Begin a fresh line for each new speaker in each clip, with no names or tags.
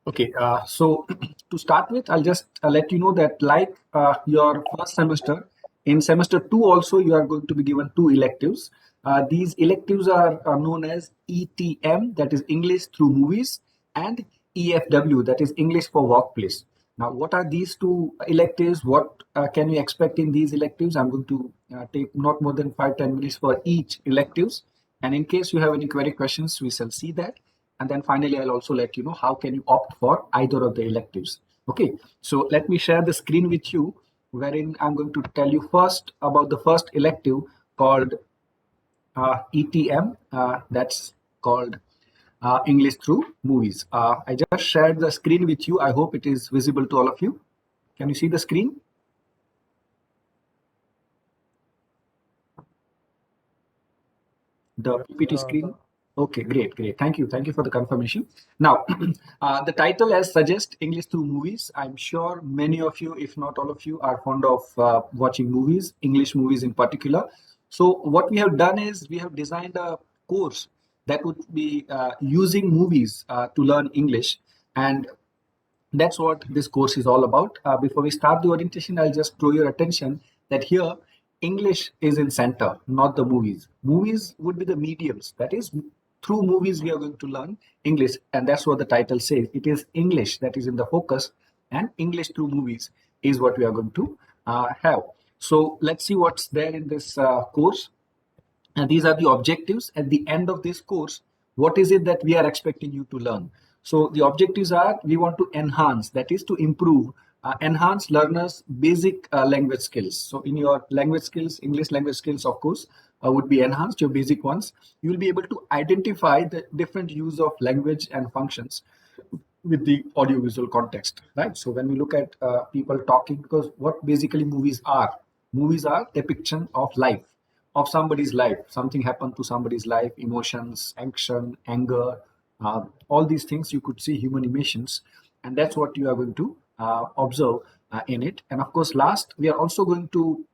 Okay, so to start with, I'll just let you know that like your first semester, in semester two also you are going to be given two electives. These electives are known as ETM, that is English through movies, and EFW, that is English for workplace. Now, what are these two electives? What can you expect in these electives? I'm going to take not more than 5-10 minutes for each electives. And in case you have any query questions, we shall see that. And then finally, I'll also let you know how can you opt for either of the electives. Okay, so let me share the screen with you, wherein I'm going to tell you first about the first elective called ETM. That's called English through movies. I just shared the screen with you. I hope it is visible to all of you. Can you see the screen? The PPT screen? Okay, great, great. Thank you for the confirmation. Now, the title as suggests English through movies. I'm sure many of you, if not all of you, are fond of watching movies, English movies in particular. So what we have done is we have designed a course that would be using movies to learn English. And that's what this course is all about. Before we start the orientation, I'll just draw your attention that here English is in center, not the movies. Movies would be the mediums. That is, through movies we are going to learn English, and that's what the title says. It is English that is in the focus, and English through movies is what we are going to have. So let's see what's there in this course. And these are the objectives at the end of this course. What is it that we are expecting you to learn? So the objectives are we want to enhance, that is to improve, enhance learners' basic language skills. So in your language skills, English language skills, of course, would be enhanced, your basic ones. You will be able to identify the different use of language and functions with the audiovisual context, right? So when we look at people talking, because what basically movies are depiction of life, of somebody's life. Something happened to somebody's life, emotions, action, anger, all these things you could see human emotions, and that's what you are going to observe in it. And of course, last we are also going to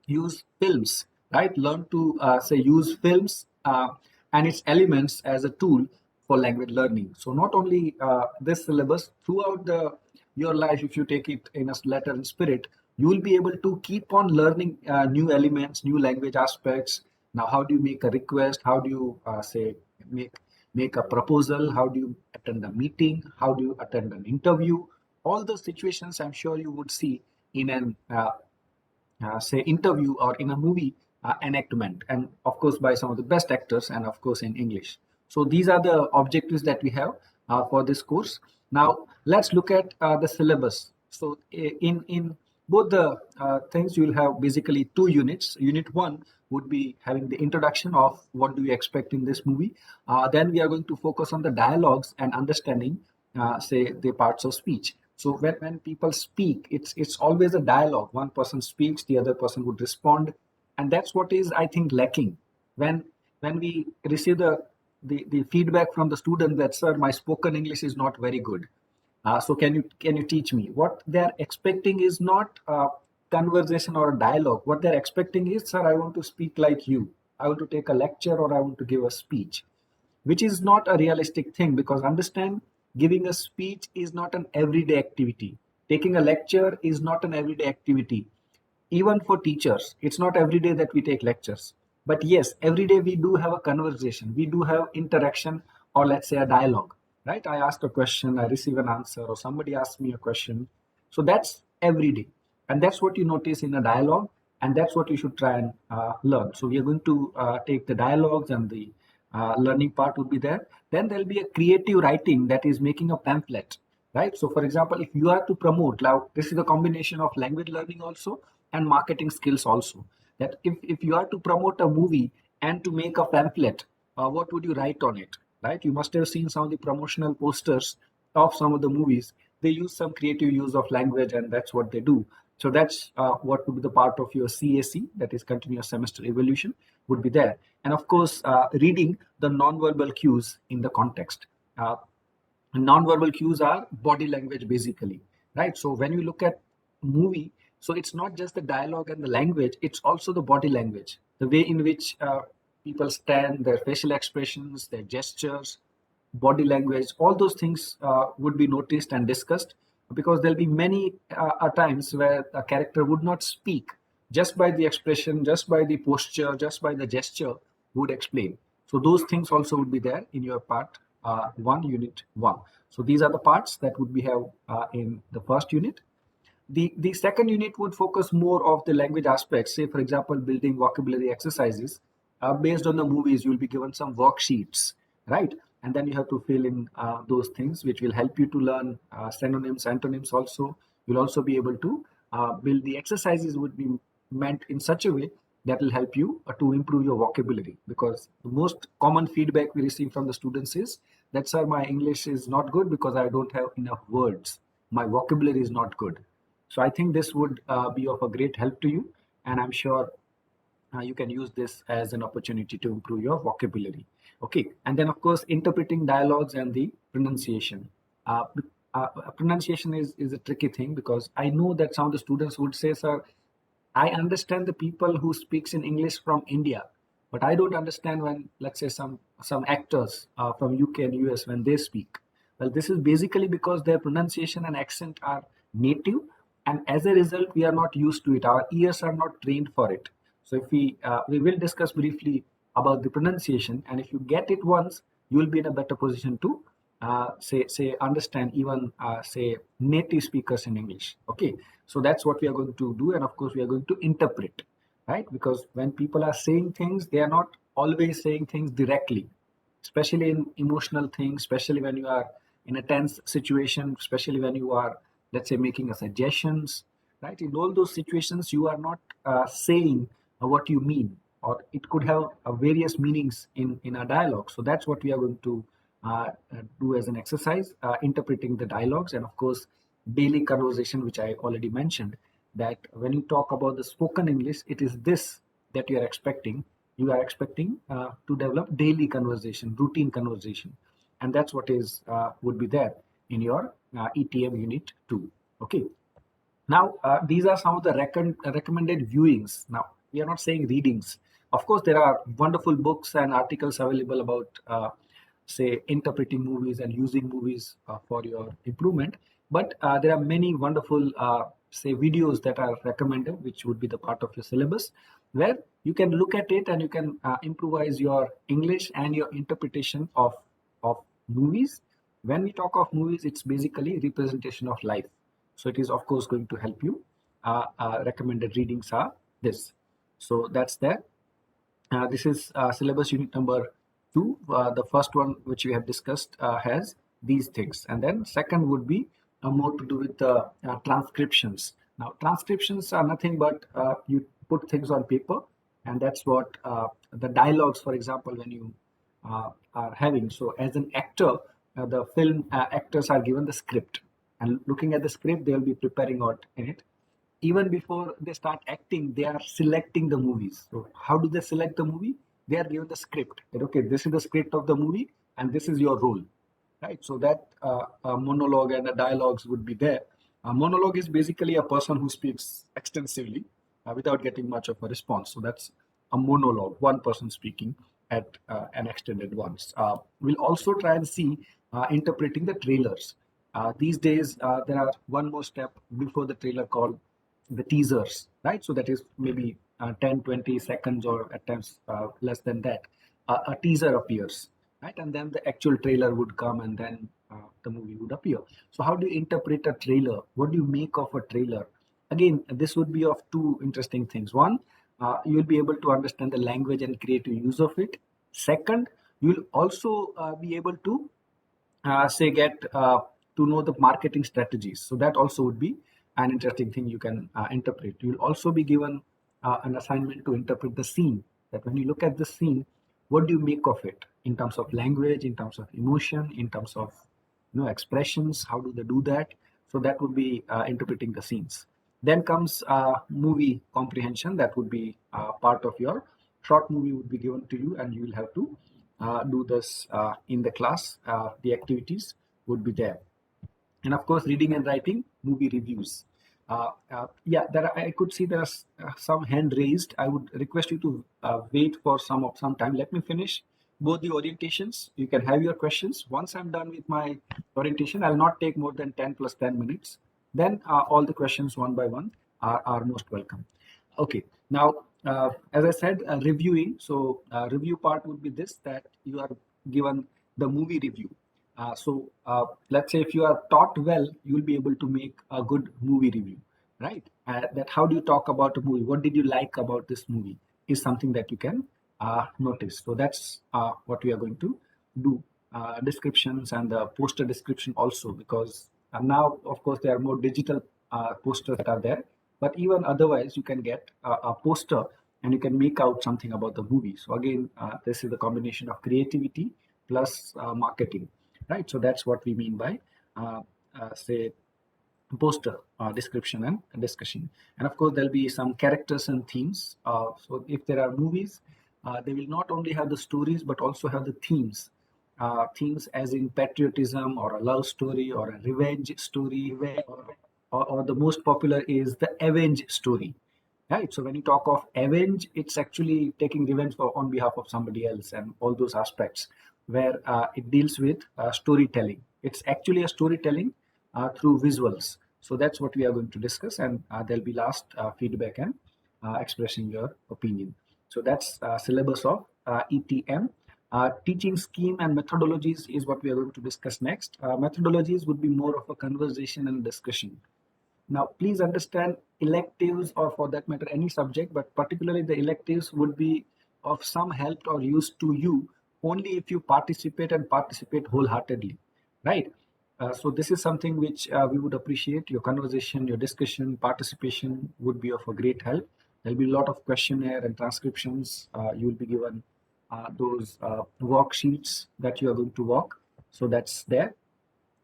use films, right? Learn to say use films and its elements as a tool for language learning. So not only this syllabus, throughout the your life, if you take it in a letter and spirit, you will be able to keep on learning new elements, new language aspects. Now, how do you make a request? How do you say make a proposal? How do you attend a meeting? How do you attend an interview? All those situations I'm sure you would see in an say interview or in a movie enactment, and of course by some of the best actors, and of course in English. So these are the objectives that we have for this course. Now let's look at the syllabus. So in both the things, you will have basically two units. Unit one would be having the introduction of what do you expect in this movie. Then we are going to focus on the dialogues and understanding say the parts of speech. So when people speak, it's always a dialogue. One person speaks, the other person would respond, and that's what is, I think, lacking. When we receive the feedback from the student that, sir, my spoken English is not very good. So can you teach me? What they're expecting is not conversation or a dialogue. What they're expecting is, sir, I want to speak like you. I want to take a lecture or I want to give a speech, which is not a realistic thing, because understand, giving a speech is not an everyday activity. Taking a lecture is not an everyday activity. Even for teachers, it's not every day that we take lectures. But yes, every day we do have a conversation, we do have interaction, or let's say a dialogue, right? I ask a question, I receive an answer, or somebody asks me a question. So that's every day. And that's what you notice in a dialogue. And that's what you should try and learn. So we are going to take the dialogues, and the learning part would be there. Then there'll be a creative writing, that is making a pamphlet, right? So for example, if you are to promote, now this is a combination of language learning also and marketing skills also, that if you are to promote a movie and to make a pamphlet, what would you write on it, right? You must have seen some of the promotional posters of some of the movies. They use some creative use of language, and that's what they do. So that's what would be the part of your CAC, that is continuous semester evaluation, would be there. And of course, reading the non-verbal cues in the context. Non-verbal cues are body language basically, right? So when you look at movie, so it's not just the dialogue and the language, it's also the body language, the way in which people stand, their facial expressions, their gestures, body language, all those things would be noticed and discussed, because there'll be many times where a character would not speak, just by the expression, just by the posture, just by the gesture would explain. So those things also would be there in your part 1, unit 1. So these are the parts that would be have in the first unit. The second unit would focus more of the language aspects. Say, for example, building vocabulary exercises based on the movies. You'll be given some worksheets, right? And then you have to fill in those things, which will help you to learn synonyms, antonyms. Also, you'll also be able to build the exercises. Would be meant in such a way that will help you to improve your vocabulary. Because the most common feedback we receive from the students is that, sir, my English is not good because I don't have enough words. My vocabulary is not good. So I think this would be of a great help to you, and I'm sure you can use this as an opportunity to improve your vocabulary. Okay, and then of course interpreting dialogues and the pronunciation. Pronunciation is a tricky thing, because I know that some of the students would say, "Sir, I understand the people who speaks in English from India, but I don't understand when, let's say, some actors from UK and US when they speak." Well, this is basically because their pronunciation and accent are native, and as a result, we are not used to it. Our ears are not trained for it. So, if we will discuss briefly about the pronunciation, and if you get it once, you will be in a better position to say understand even say native speakers in English. Okay, so that's what we are going to do, and of course we are going to interpret, right? Because when people are saying things, they are not always saying things directly, especially in emotional things, especially when you are in a tense situation, especially when you are, let's say, making a suggestions, right? In all those situations, you are not saying what you mean, or it could have various meanings in a dialogue. So that's what we are going to do as an exercise, interpreting the dialogues, and of course daily conversation, which I already mentioned, that when you talk about the spoken English, it is this that you are expecting to develop daily conversation, routine conversation, and that's what is would be there in your ETM unit 2. Okay, now, these are some of the recommended viewings. Now, we are not saying readings. Of course, there are wonderful books and articles available about, say, interpreting movies and using movies for your improvement. But there are many wonderful, say, videos that are recommended, which would be the part of your syllabus, where you can look at it and you can improvise your English and your interpretation of movies. When we talk of movies, it's basically representation of life. So it is of course going to help you. Recommended readings are this. So that's there. This is syllabus unit number 2. The first one which we have discussed has these things, and then second would be more to do with the transcriptions. Now transcriptions are nothing but you put things on paper, and that's what the dialogues, for example, when you are having. So as an actor, the film actors are given the script, and looking at the script, they will be preparing out in it. Even before they start acting, they are selecting the movies. So how do they select the movie? They are given the script. That, okay, this is the script of the movie, and this is your role, right? So that monologue and the dialogues would be there. A monologue is basically a person who speaks extensively without getting much of a response. So that's a monologue, one person speaking at an extended once. We'll also try and see interpreting the trailers. These days, there are one more step before the trailer called the teasers, right? So that is maybe 10, 20 seconds, or at times less than that. A teaser appears, right? And then the actual trailer would come, and then the movie would appear. So how do you interpret a trailer? What do you make of a trailer? Again, this would be of two interesting things. One, you will be able to understand the language and creative use of it. Second, you will also be able to say get to know the marketing strategies. So that also would be an interesting thing you can interpret. You will also be given an assignment to interpret the scene. That when you look at the scene, what do you make of it in terms of language, in terms of emotion, in terms of expressions? How do they do that? So that would be interpreting the scenes. Then comes movie comprehension. That would be part of your short movie would be given to you, and you will have to do this in the class. The activities would be there, and of course reading and writing movie reviews. Yeah, I could see there are some hand raised. I would request you to wait for some time. Let me finish, both the orientations. You can have your questions. Once I'm done with my orientation, I'll not take more than 10 plus 10 minutes. Then all the questions one by one are most welcome. Okay, now, as I said, reviewing. So review part would be this, that you are given the movie review. Let's say if you are taught well, you will be able to make a good movie review, right? That how do you talk about a movie? What did you like about this movie? Is something that you can notice. So that's what we are going to do. Descriptions and the poster description also, because now, of course, there are more digital posters that are there. But even otherwise, you can get a poster and you can make out something about the movie. So again, this is the combination of creativity plus marketing, right? So that's what we mean by say poster description and discussion. And of course, there'll be some characters and themes. So if there are movies, they will not only have the stories but also have the themes. Themes as in patriotism or a love story or a revenge story, or the most popular is the avenge story, right? So when you talk of avenge, it's actually taking revenge on behalf of somebody else and all those aspects where it deals with storytelling. It's actually a storytelling through visuals. So that's what we are going to discuss, and there'll be last feedback and expressing your opinion. So that's syllabus of ETM. Teaching scheme and methodologies is what we are going to discuss next. Methodologies would be more of a conversation and discussion. Now, please understand, electives, or for that matter, any subject, but particularly the electives, would be of some help or use to you only if you participate and participate wholeheartedly, right? So this is something which we would appreciate. Your conversation, your discussion, participation would be of a great help. There'll be a lot of questionnaire and transcriptions. You will be given those worksheets that you are going to work. So that's there.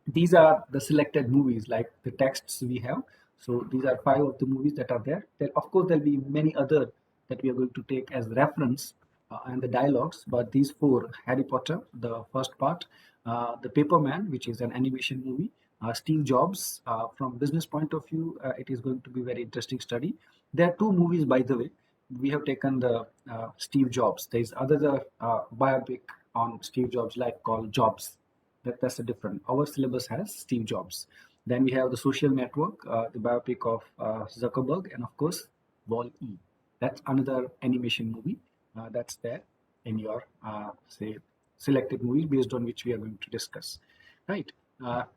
These are the selected movies, like the texts we have. So these are 5 of the movies that are there. There, of course, there'll be many other that we are going to take as reference and the dialogues, but these 4: Harry Potter, the first part, The Paperman, which is an animation movie, Steve Jobs. From business point of view, it is going to be very interesting study. There are 2 movies, by the way. We have taken the Steve Jobs. There is other biopic on Steve Jobs' life called Jobs. That's a different. Our syllabus has Steve Jobs. Then we have the Social Network, the biopic of Zuckerberg, and of course, Wall-E. That's another animation movie that's there in your say selected movies based on which we are going to discuss, right?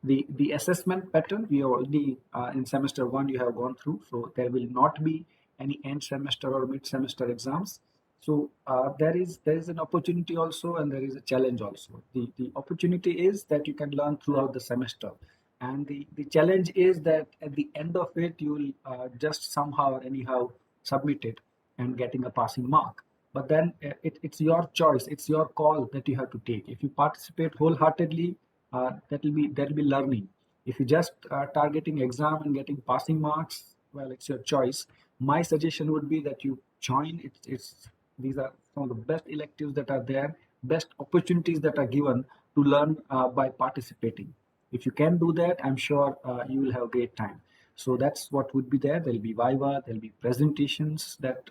The assessment pattern we are already in semester 1 you have gone through, so there will not be any end semester or mid semester exams. So there is an opportunity also, and there is a challenge also. The opportunity is that you can learn throughout the semester, and the challenge is that at the end of it you will just somehow or anyhow submit it and getting a passing mark. But then it's your choice, it's your call that you have to take. If you participate wholeheartedly, that'll be learning. If you just targeting exam and getting passing marks, well, it's your choice. My suggestion would be that you join. It's these are some of the best electives that are there, best opportunities that are given to learn by participating. If you can do that, I'm sure you will have a great time. So that's what would be there. There'll be Viva, there'll be presentations that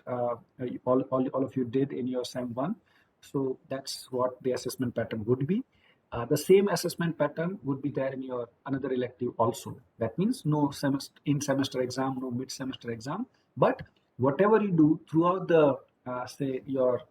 all of you did in your SEM 1. So that's what the assessment pattern would be. The same assessment pattern would be there in your another elective also. That means no semester exam, no mid semester exam, but whatever you do throughout the say your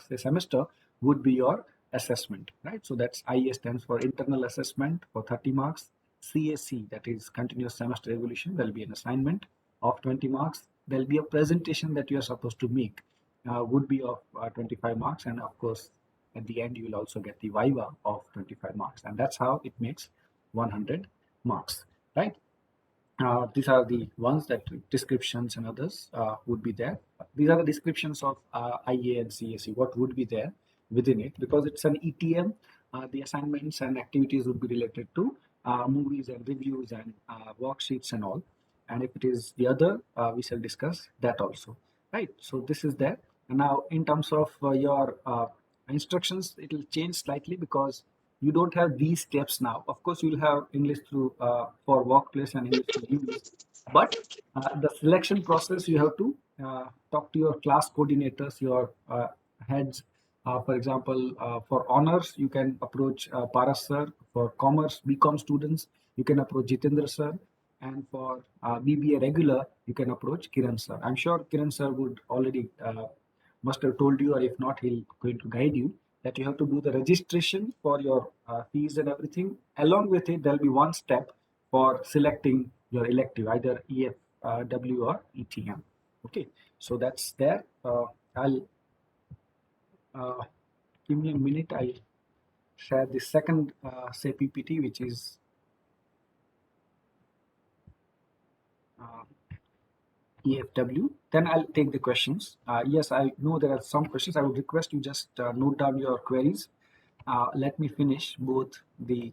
say semester would be your assessment, right? So that's IA stands for internal assessment for 30 marks. CAC, that is continuous semester evaluation, there'll be an assignment of 20 marks. There'll be a presentation that you are supposed to make, would be of 25 marks, and of course at the end you will also get the viva of 25 marks, and that's how it makes 100 marks, right? These are the ones that descriptions and others would be there. These are the descriptions of IA and CAC, what would be there within it, because it's an ETM. The assignments and activities would be related to movies and reviews and worksheets and all. And if it is the other, we shall discuss that also, right? So this is there. And now in terms of your instructions, it will change slightly because you don't have these steps now. Of course, you'll have English through for workplace and English to use, but the selection process you have to talk to your class coordinators, your heads, For example, for honors, you can approach Paras sir. For commerce, BCom students, you can approach Jitendra sir. And for BBA regular, you can approach Kiran sir. I'm sure Kiran sir would already must have told you, or if not, he'll going to guide you that you have to do the registration for your fees and everything. Along with it, there'll be one step for selecting your elective, either EFW or ETM. Okay, so that's there. I'll uh, give me a minute. I share the second say PPT, which is uh, EFW. Then I'll take the questions. Yes, I know there are some questions. I would request you just note down your queries. Let me finish both the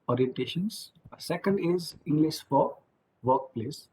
orientations. Second is English for workplace.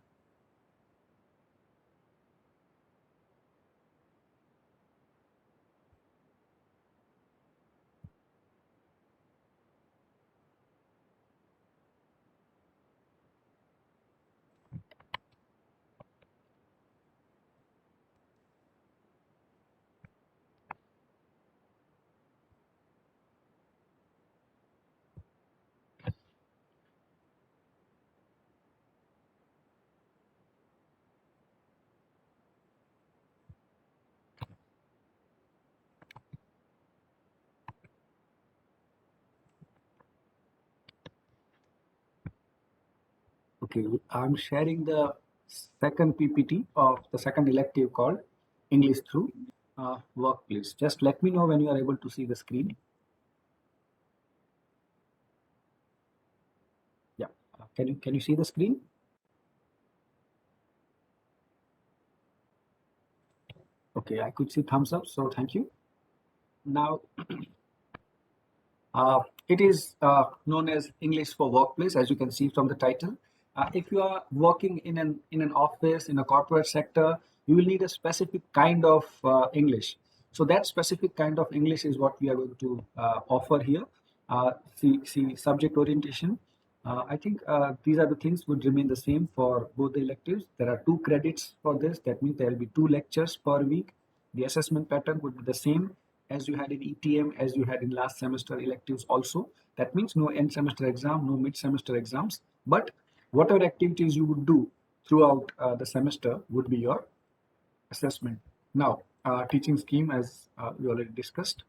Okay, I'm sharing the second PPT of the second elective called English through workplace. Just let me know when you are able to see the screen. Yeah, can you see the screen? Okay, I could see thumbs up, so thank you. Now, it is known as English for workplace, as you can see from the title. If you are working in an office in a corporate sector, you will need a specific kind of English. So that specific kind of English is what we are going to offer here. See subject orientation. I think these are the things would remain the same for both the electives. There are 2 credits for this. That means there will be 2 lectures per week. The assessment pattern would be the same as you had in ETM, as you had in last semester electives also. That means no end semester exam, no mid semester exams, but whatever activities you would do throughout the semester would be your assessment. Now, teaching scheme, as we already discussed.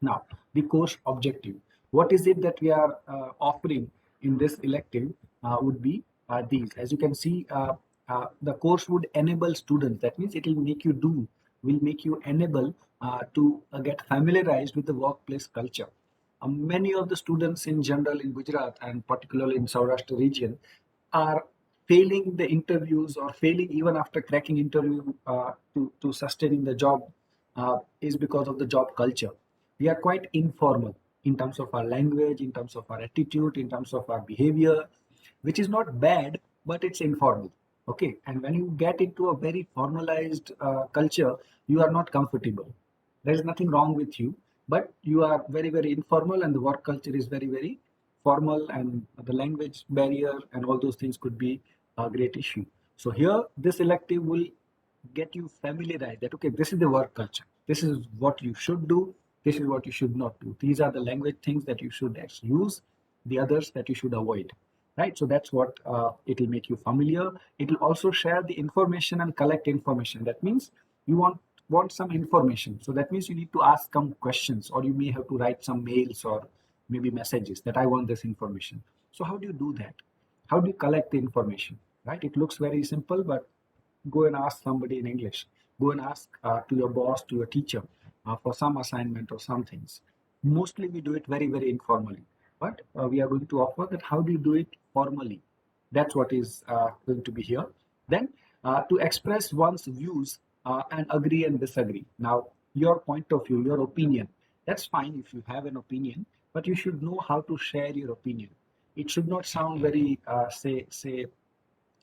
Now, the course objective. What is it that we are offering in this elective would be these. As you can see, the course would enable students. That means it will make you do, will make you enable to get familiarized with the workplace culture. Many of the students in general in Gujarat and particularly in Saurashtra region are failing the interviews or failing even after cracking interview to sustaining the job is because of the job culture. We are quite informal in terms of our language, in terms of our attitude, in terms of our behavior, which is not bad, but it's informal. Okay, and when you get into a very formalized culture, you are not comfortable. There is nothing wrong with you, but you are very, very informal, and the work culture is very, very formal, and the language barrier and all those things could be a great issue. So here, this elective will get you familiarized that okay, this is the work culture. This is what you should do. This is what you should not do. These are the language things that you should use. The others that you should avoid. Right. So that's what it will make you familiar. It will also share the information and collect information. That means you want some information. So that means you need to ask some questions, or you may have to write some mails or maybe messages that I want this information. So how do you do that? How do you collect the information? Right? It looks very simple, but go and ask somebody in English. Go and ask to your boss, to your teacher for some assignment or some things. Mostly we do it very, very informally. But we are going to offer that how do you do it formally? That's what is going to be here. Then to express one's views and agree and disagree. Now, your point of view, your opinion, that's fine if you have an opinion, but you should know how to share your opinion. It should not sound very, say,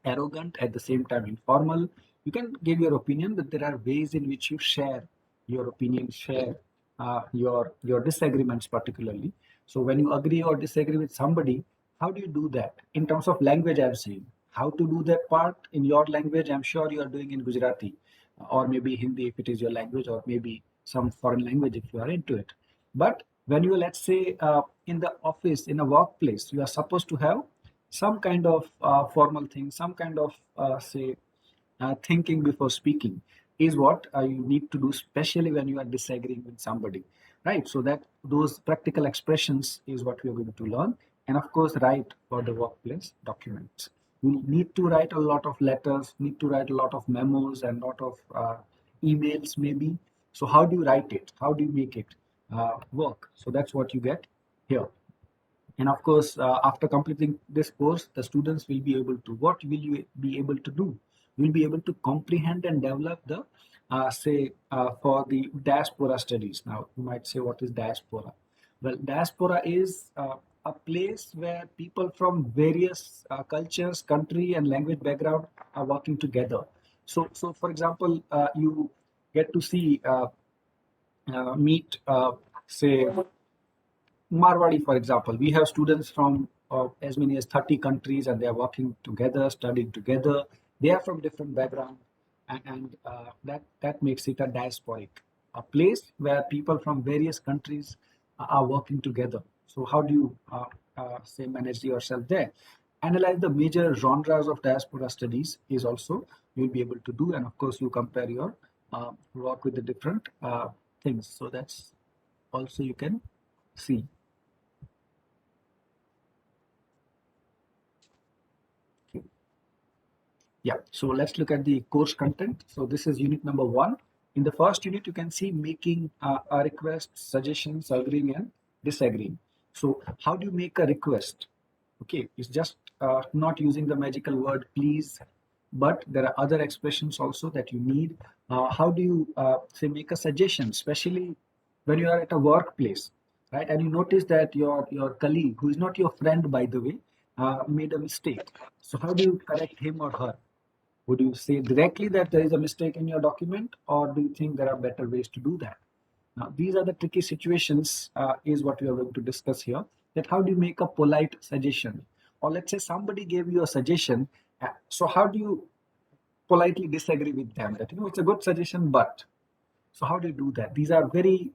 arrogant, at the same time informal. You can give your opinion, but there are ways in which you share your opinion, share your disagreements particularly. So when you agree or disagree with somebody, how do you do that in terms of language? I'm saying how to do that part in your language. I'm sure you are doing in Gujarati. or maybe Hindi if it is your language, or maybe some foreign language if you are into it. But when you, let's say, in the office, in a workplace, you are supposed to have some kind of formal thing, some kind of say thinking before speaking is what you need to do, especially when you are disagreeing with somebody, right? So that those practical expressions is what we are going to learn. And of course, write for the workplace documents. You need to write a lot of letters, need to write a lot of memos and lot of emails maybe. So how do you write it? How do you make it work? So that's what you get here. And of course, after completing this course, the students will be able to, what will you be able to do? You'll be able to comprehend and develop the, say, for the diaspora studies. Now, you might say, what is diaspora? Well, diaspora is a place where people from various cultures, country, and language background are working together. So for example, you get to see, meet, say, Marwadi, for example, we have students from as many as 30 countries, and they are working together, studying together. They are from different background, and that makes it a diasporic, a place where people from various countries are working together. So how do you say manage yourself there? Analyze the major genres of diaspora studies is also you'll be able to do, and of course you compare your work with the different things. So that's also you can see. Yeah, so let's look at the course content. So this is unit number 1. In the first unit, you can see making a request, suggestions, agreeing and disagreeing. So how do you make a request? Okay, it's just not using the magical word please, but there are other expressions also that you need. How do you say make a suggestion, especially when you are at a workplace, right? And you notice that your colleague, who is not your friend by the way, made a mistake. So how do you correct him or her? Would you say directly that there is a mistake in your document, or do you think there are better ways to do that? Now, these are the tricky situations, is what we are going to discuss here. That how do you make a polite suggestion? Or let's say somebody gave you a suggestion. So how do you politely disagree with them? That it's a good suggestion, but so how do you do that? These are very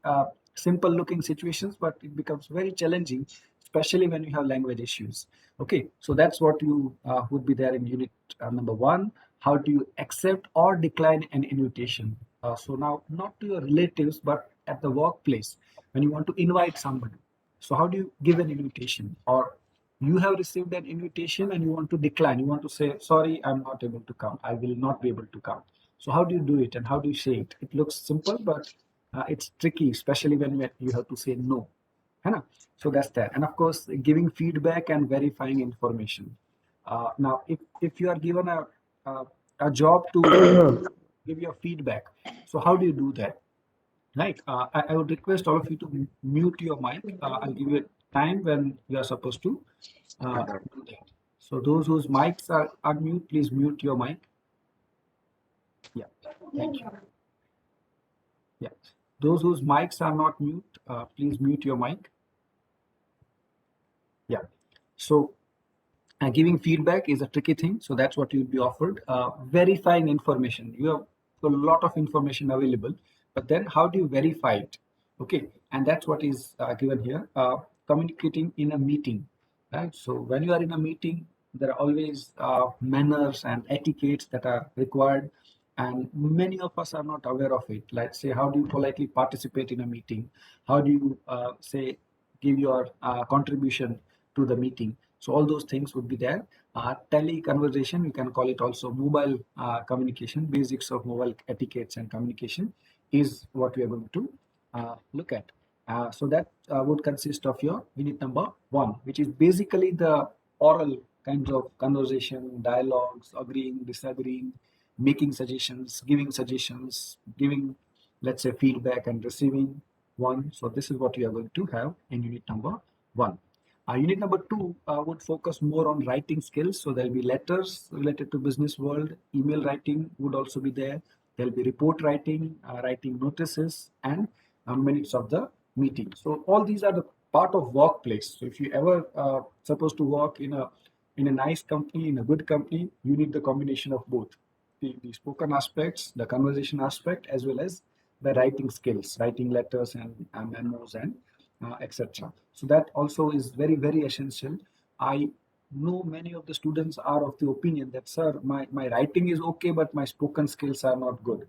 simple looking situations, but it becomes very challenging, especially when you have language issues. Okay, so that's what you would be there in unit number 1. How do you accept or decline an invitation? So now, not to your relatives, but at the workplace, when you want to invite somebody. So how do you give an invitation? Or you have received an invitation and you want to decline. You want to say, sorry, I'm not able to come. I will not be able to come. So how do you do it and how do you say it? It looks simple, but it's tricky, especially when you have to say no. है ना? So that's that. And of course, giving feedback and verifying information. Now, if you are given a job to give your feedback, so how do you do that? Right. I would request all of you to mute your mic. I'll give you a time when you are supposed to do that. So those whose mics are unmute, please mute your mic. Yeah. Thank you. Yeah. Those whose mics are not mute, please mute your mic. Yeah. So giving feedback is a tricky thing. So that's what you'll be offered. Verifying information. You have a lot of information available, but then how do you verify it? Okay. And that's what is given here. Communicating in a meeting, right? So when you are in a meeting, there are always manners and etiquettes that are required, and many of us are not aware of it. Like say, how do you politely participate in a meeting? How do you say give your contribution to the meeting? So all those things would be there. Tele conversation, you can call it also mobile communication. Basics of mobile etiquettes and communication is what we are going to look at. So that would consist of your unit number 1, which is basically the oral kinds of conversation, dialogues, agreeing, disagreeing, making suggestions, giving, let's say, feedback and receiving one. So this is what you are going to have in unit number 1. Unit number 2 would focus more on writing skills. So there'll be letters related to business world, email writing would also be there. There'll be report writing, writing notices, and minutes of the meeting. So all these are the part of workplace. So if you ever supposed to work in a nice company, in a good company, you need the combination of both. the spoken aspects, the conversation aspect, as well as the writing skills, writing letters and memos and etc. So that also is very, very essential. I know many of the students are of the opinion that, sir, my writing is okay, but my spoken skills are not good.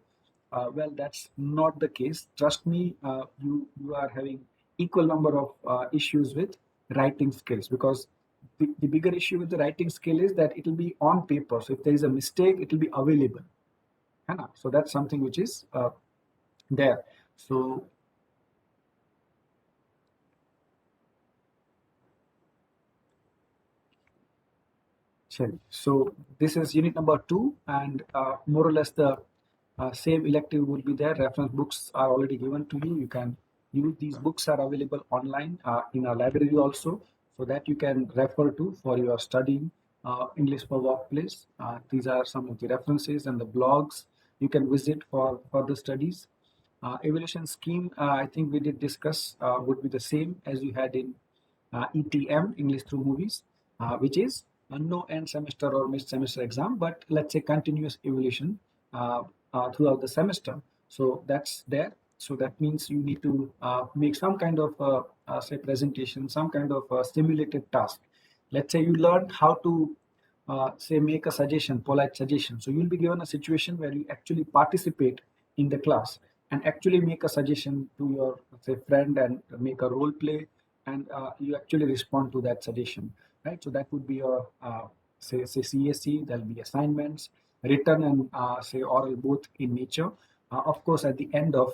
Well, that's not the case. Trust me, you are having equal number of issues with writing skills, because the bigger issue with the writing skill is that it will be on paper. So if there is a mistake, it will be available. है ना? So that's something which is there. So Sure. So this is unit number 2, and more or less the same elective will be there. Reference books are already given to you. You can use these books are available online in our library also, so that you can refer to for your studying English for workplace. These are some of the references and the blogs you can visit for further studies. Evaluation scheme, I think we did discuss, would be the same as you had in ETM, English through movies, which is no end semester or mid semester exam, but let's say continuous evaluation throughout the semester. So that's there. So that means you need to make some kind of say presentation, some kind of simulated task. Let's say you learned how to say make a suggestion, polite suggestion. So you'll be given a situation where you actually participate in the class and actually make a suggestion to your, say, friend, and make a role play, and you actually respond to that suggestion, right? So that would be your say CSC. There'll be assignments, written and say oral, both in nature. Of course, at the end of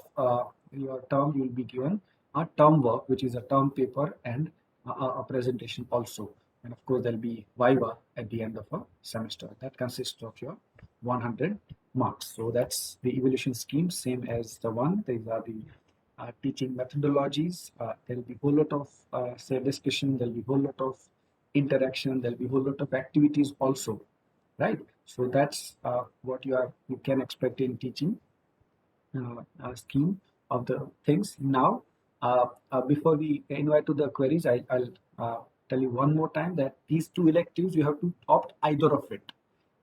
your term, you'll be given a term work, which is a term paper, and a presentation also. And of course, there'll be viva at the end of a semester. That consists of your 100 marks. So that's the evaluation scheme, same as the one. These are the teaching methodologies. There will be a whole lot of say discussion. There will be a whole lot of interaction. There will be a whole lot of activities also, right? So that's what you can expect in teaching scheme of the things. Now, before we invite to the queries, I'll tell you one more time that these two electives, you have to opt either of it.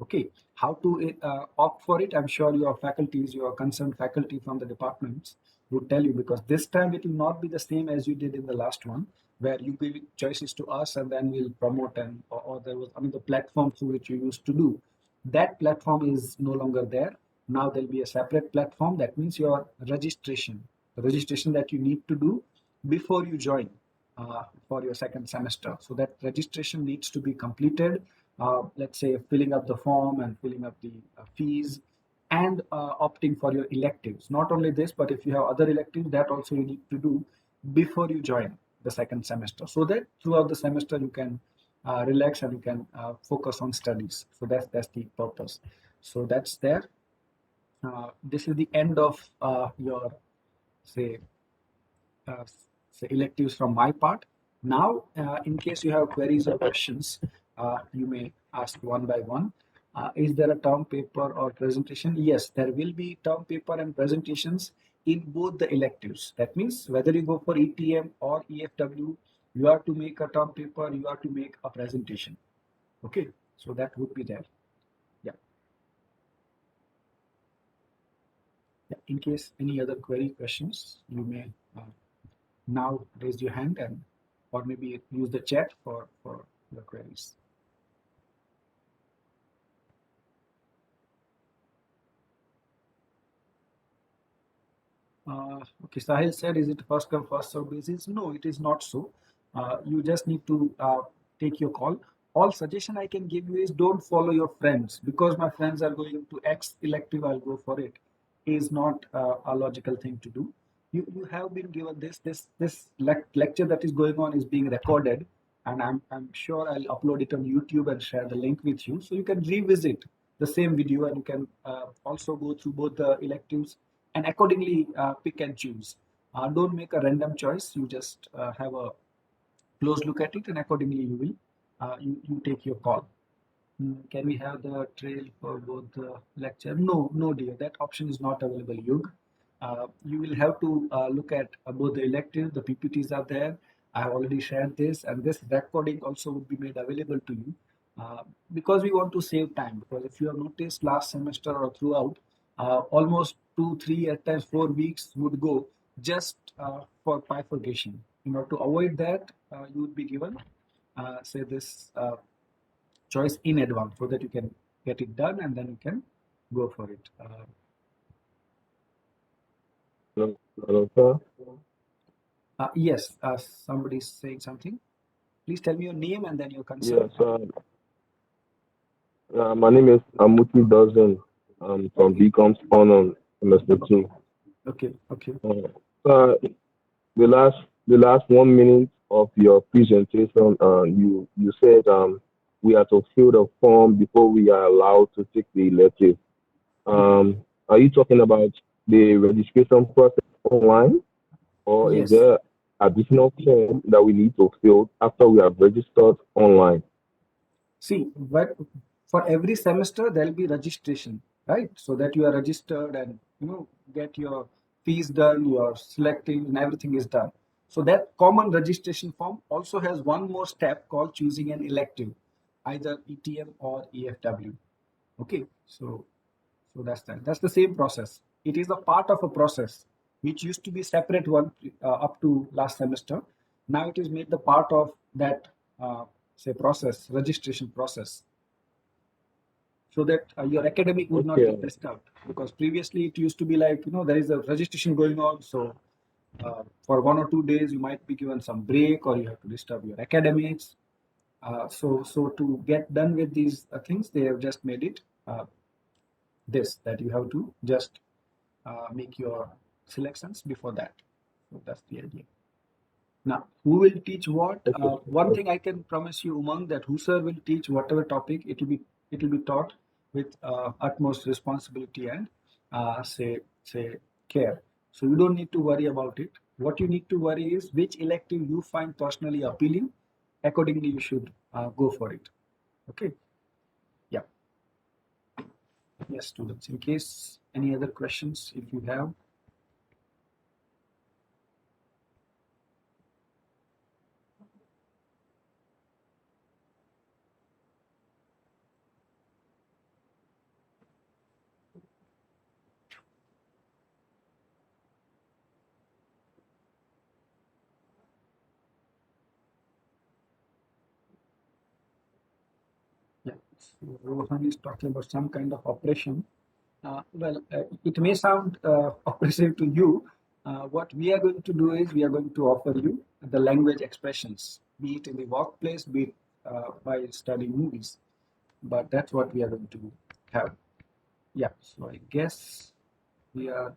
Okay, how to opt for it? I'm sure your faculties, your concerned faculty from the departments would tell you, because this time it will not be the same as you did in the last one, where you give choices to us and then we'll promote, and or there was another platform through which you used to do. That platform is no longer there. Now there'll be a separate platform. That means your registration, the registration that you need to do before you join for your second semester. So that registration needs to be completed. Let's say filling up the form and filling up the fees, and opting for your electives. Not only this, but if you have other electives, that also you need to do before you join the second semester, so that throughout the semester you can relax and you can focus on studies. So that's the purpose. So that's there. This is the end of your say uh, say electives from my part. Now, in case you have queries or questions, you may ask one by one. Is there a term paper or presentation? Yes, there will be term paper and presentations in both the electives. That means whether you go for ETM or EFW, you have to make a term paper, you have to make a presentation. Okay, so that would be there. Yeah. Yeah. In case any other query questions, you may now raise your hand, and or maybe use the chat for your queries. Okay, Sahil said, is it first come first serve basis? No, it is not so. You just need to take your call. All suggestion I can give you is don't follow your friends, because my friends are going to X elective, I'll go for it. Is not a logical thing to do. You have been given this lecture that is going on is being recorded, and I'm sure I'll upload it on YouTube and share the link with you, so you can revisit the same video, and you can also go through both the electives and accordingly pick and choose. Don't make a random choice. You just have a close look at it, and accordingly you will you take your call. Can we have the trail for both the lecture? No, no, dear. That option is not available, Yug. You will have to look at both the electives. The PPTs are there. I have already shared this, and this recording also would be made available to you. because we want to save time. Because if you have noticed last semester or throughout, almost 2, 3, at times 4 weeks would go just for bifurcation. In order to avoid that, you would be given, say, this choice in advance so that you can get it done and then you can go for it.
Hello, hello, sir.
Yes, somebody's saying something. Please tell me your name and then your concern.
Yes, my name is Amuti Dozen. From
Okay,
BCom's on semester
okay,
two.
okay, okay.
Uh, so the last 1 minute of your presentation, you said we are to fill the form before we are allowed to take the elective.
Mhm.
Are you talking about the registration process online, or is
Yes.
there additional form that we need to fill after we have registered online?
See, but for every semester there will be registration, right? So that you are registered and get your fees done, your selecting and everything is done. So that common registration form also has one more step called choosing an elective, either ETM or EFW. Okay, so that's that. That's the same process. It is a part of a process which used to be separate one up to last semester. Now it is made the part of that say process, registration process, so that your academic would not get
Okay,
disturbed. Because previously it used to be like there is a registration going on, so for 1 or 2 days you might be given some break or you have to disturb your academics. So to get done with these things, they have just made it this that you have to just make your selections before that. So that's the idea. Now, who will teach what?
okay,
One thing I can promise you, Umang, that whosoever will teach whatever topic, it will be taught with utmost responsibility and say care. So you don't need to worry about it. What you need to worry is which elective you find personally appealing. Accordingly, you should go for it. Okay. Yeah. Yes, students. In case any other questions, if you have. Yeah. So Rohan is talking about some kind of operation. It may sound oppressive to you. What we are going to do is we are going to offer you the language expressions, be it in the workplace, be it by studying movies. But that's what we are going to have. Yeah. So I guess we are.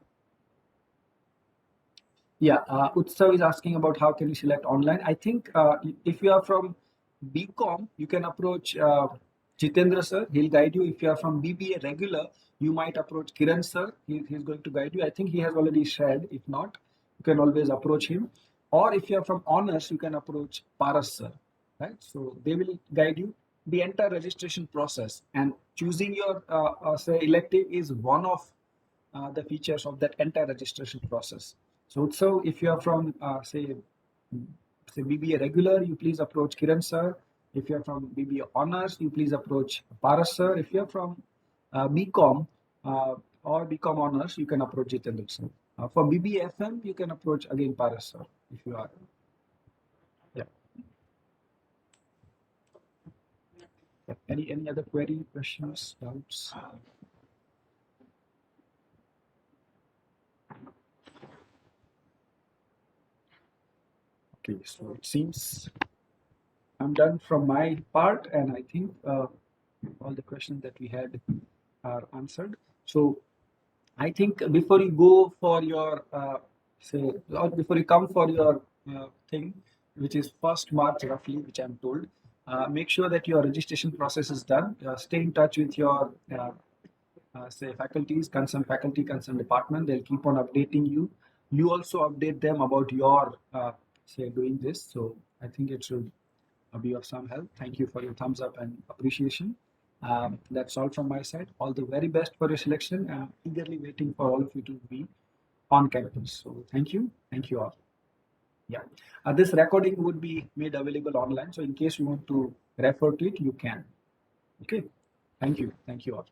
Yeah, Utsav is asking about how can you select online. I think if you are from BCom, you can approach Jitendra sir. He'll guide you. If you are from BBA regular, you might approach Kiran sir. He's going to guide you. I think he has already shared. If not, you can always approach him. Or if you are from honors, you can approach Paras sir. Right. So they will guide you the entire registration process, and choosing your say elective is one of the features of that entire registration process. So if you are from say BBA regular, you please approach Kiran sir. If you are from BBA honors, you please approach Paras sir. If you are from BCom or BCom honors, you can approach Jitendra sir. For BBA FM, you can approach again Paras sir if you are. Yeah. Yeah. Any other query, questions, doubts? Okay, so it seems I'm done from my part, and I think all the questions that we had are answered. So I think before you go for your say, or before you come for your thing, which is first March roughly, which I'm told, make sure that your registration process is done. Stay in touch with your say faculties, concerned faculty, concerned department. They'll keep on updating you. You also update them about your say doing this. So I think it should be of some help. Thank you for your thumbs up and appreciation. That's all from my side. All the very best for your selection. I'm eagerly waiting for all of you to be on campus. So thank you. Thank you all. Yeah. This recording would be made available online. So in case you want to refer to it, you can. Okay. Thank you. Thank you all.